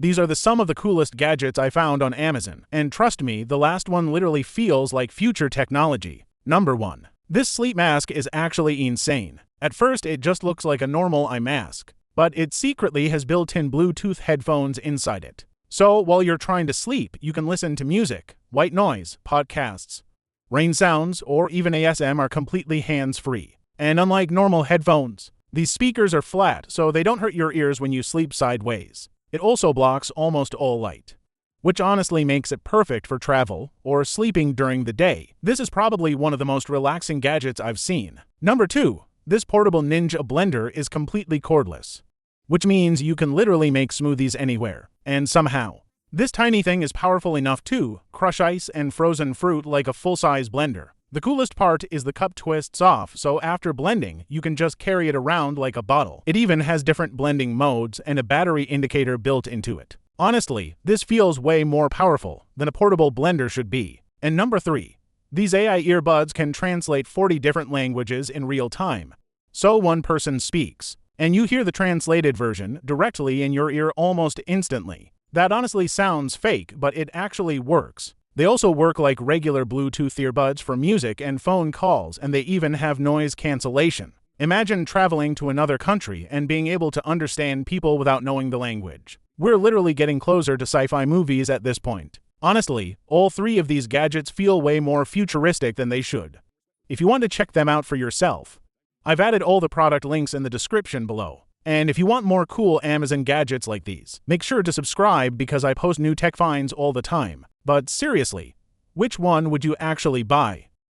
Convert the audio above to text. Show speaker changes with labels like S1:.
S1: These are some of the coolest gadgets I found on Amazon, and trust me, the last one literally feels like future technology. Number 1. This sleep mask is actually insane. At first, it just looks like a normal eye mask, but it secretly has built-in Bluetooth headphones inside it. So, while you're trying to sleep, you can listen to music, white noise, podcasts, rain sounds, or even ASMR completely hands-free. And unlike normal headphones, these speakers are flat, so they don't hurt your ears when you sleep sideways. It also blocks almost all light, which honestly makes it perfect for travel or sleeping during the day. This is probably one of the most relaxing gadgets I've seen. Number 2. This portable Ninja blender is completely cordless, which means you can literally make smoothies anywhere, and somehow. This tiny thing is powerful enough to crush ice and frozen fruit like a full-size blender. The coolest part is the cup twists off, so after blending, you can just carry it around like a bottle. It even has different blending modes and a battery indicator built into it. Honestly, this feels way more powerful than a portable blender should be. And number 3. These AI earbuds can translate 40 different languages in real time. So one person speaks, and you hear the translated version directly in your ear almost instantly. That honestly sounds fake, but it actually works. They also work like regular Bluetooth earbuds for music and phone calls, and they even have noise cancellation. Imagine traveling to another country and being able to understand people without knowing the language. We're literally getting closer to sci-fi movies at this point. Honestly, all 3 of these gadgets feel way more futuristic than they should. If you want to check them out for yourself, I've added all the product links in the description below. And if you want more cool Amazon gadgets like these, make sure to subscribe because I post new tech finds all the time. But seriously, which one would you actually buy?